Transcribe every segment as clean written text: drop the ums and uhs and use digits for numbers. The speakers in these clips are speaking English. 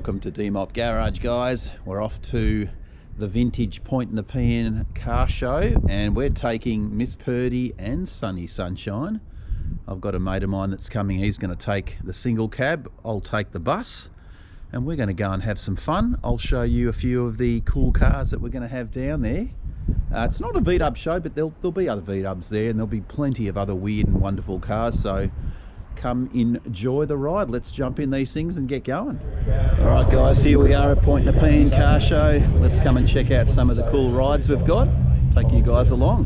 Welcome to DMOP Garage, guys. We're off to the vintage Point Nepean car show and we're taking Miss Purdy and Sunny Sunshine. I've got a mate of mine that's coming. He's going to take the single cab, I'll take the bus, and we're going to go and have some fun. I'll show you a few of the cool cars that we're going to have down there. It's not a V-dub show, but there'll be other V-dubs there, and there'll be plenty of other weird and wonderful cars, so come enjoy the ride. Let's jump in these things and get going. All right guys, here we are at Point Nepean car show. Let's come and check out some of the cool rides we've got. Take you guys along.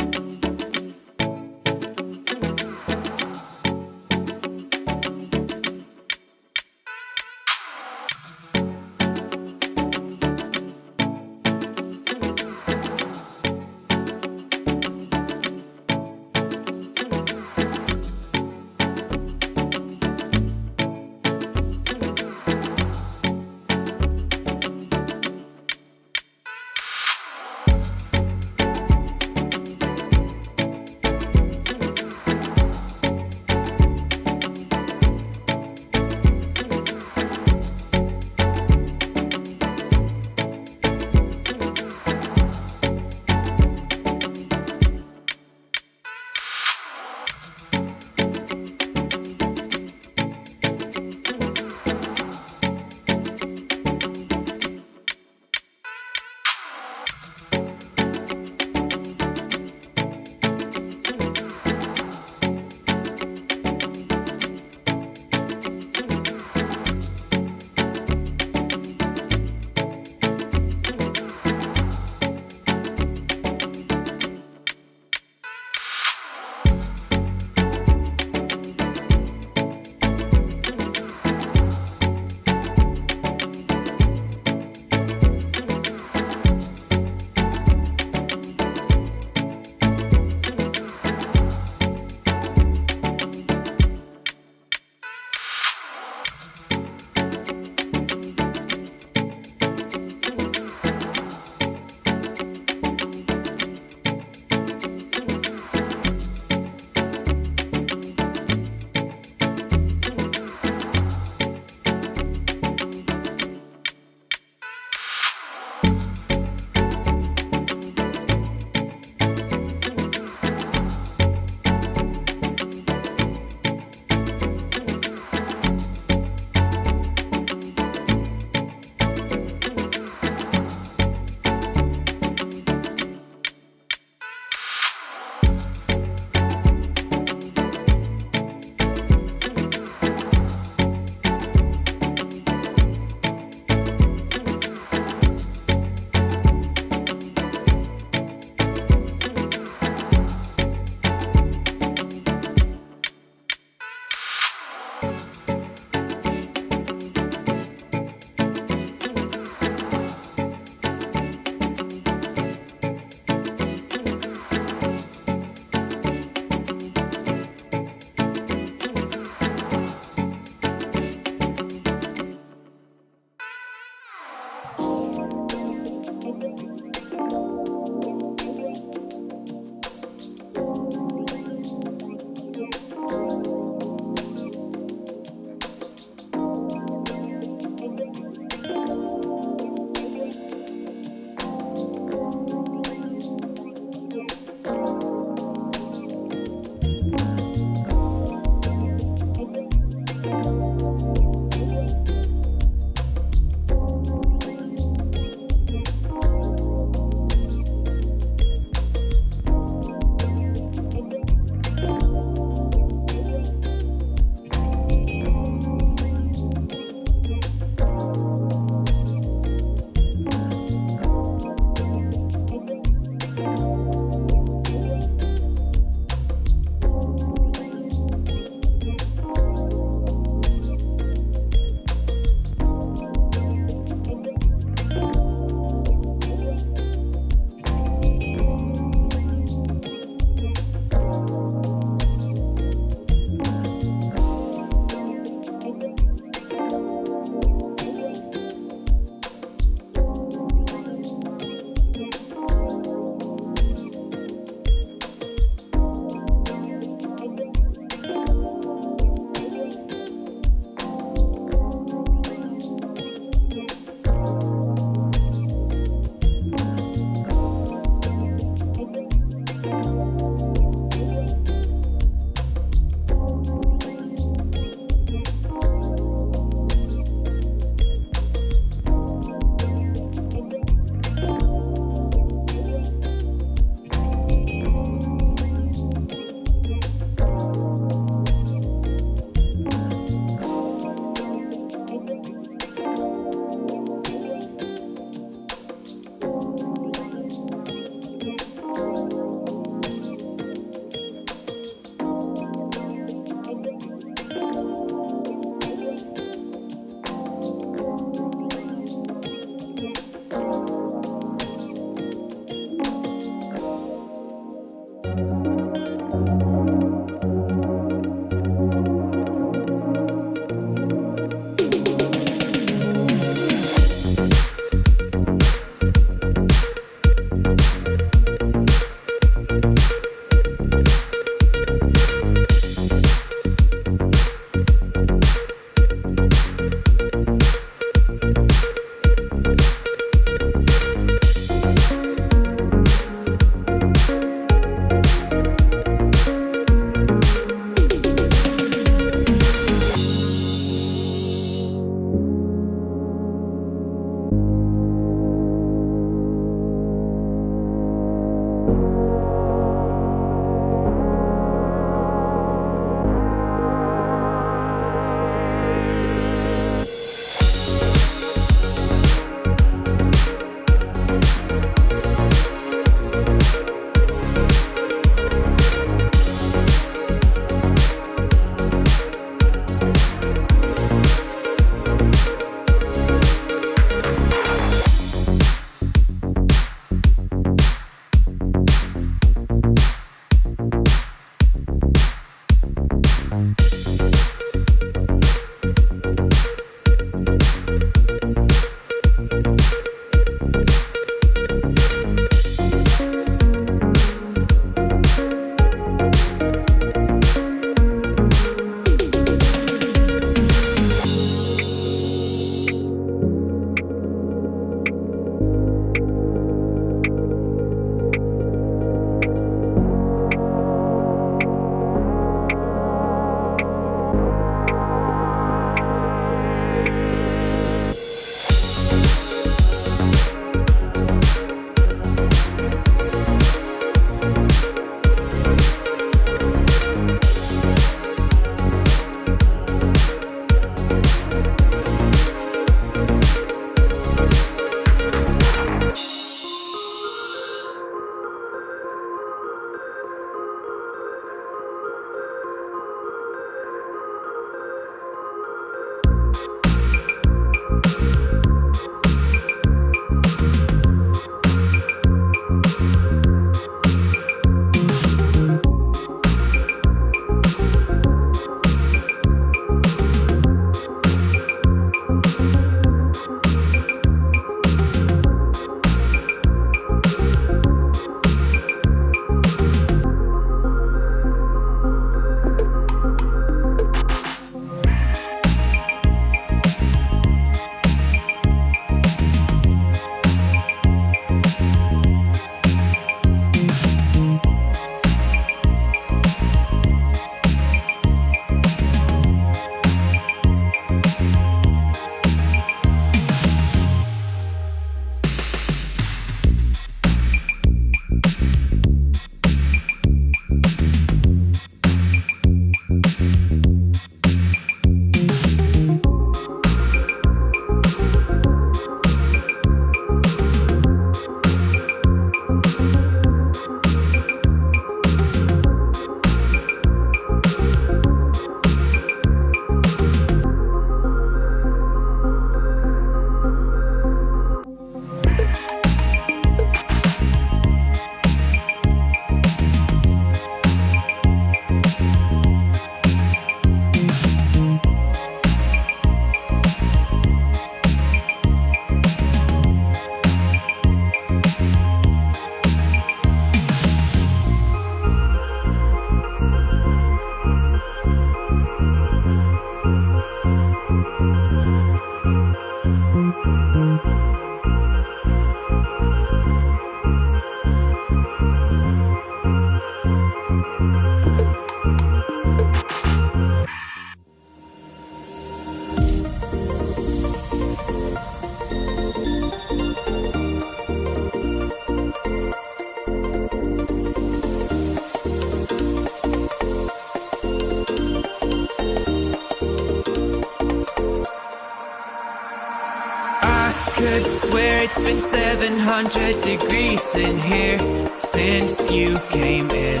could swear it's been 700 degrees in here since you came in.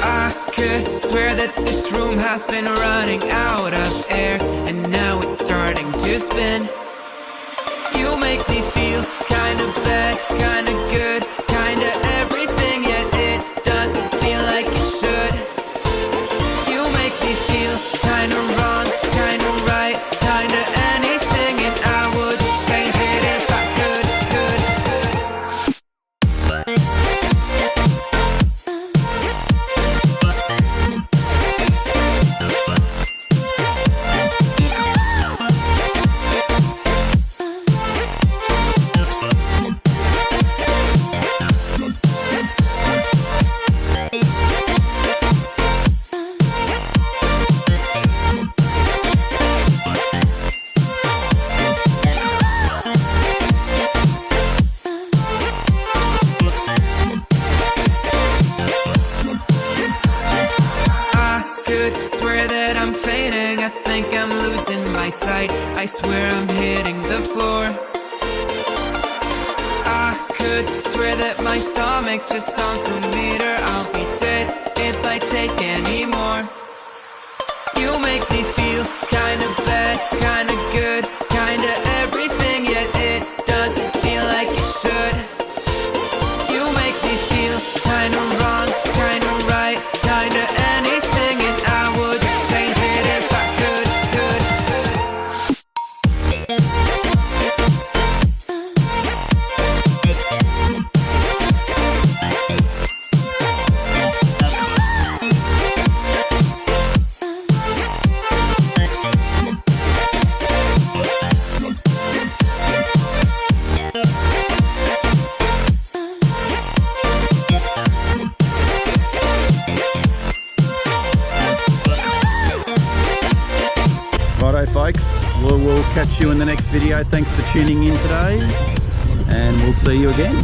I could swear that this room has been running out of air, and now it's starting to spin. You make me feel kinda bad, kinda good, kinda everything, yet it doesn't feel like it should. You make me feel kinda wrong, kinda right, kinda anything, and I would change it if I could. Swear that I'm fainting, I think I'm losing my sight, I swear I'm hitting the floor. I could swear that my stomach just sunk a meter, I'll be dead if I take any more. You make me feel kinda bad, kinda good, kinda everything, yet it doesn't feel like it should. You make me feel kinda wrong, kinda right, kinda anything, and I would change it if I could. Righto folks, we'll catch you in the next video. Thanks for tuning in today, and we'll see you again.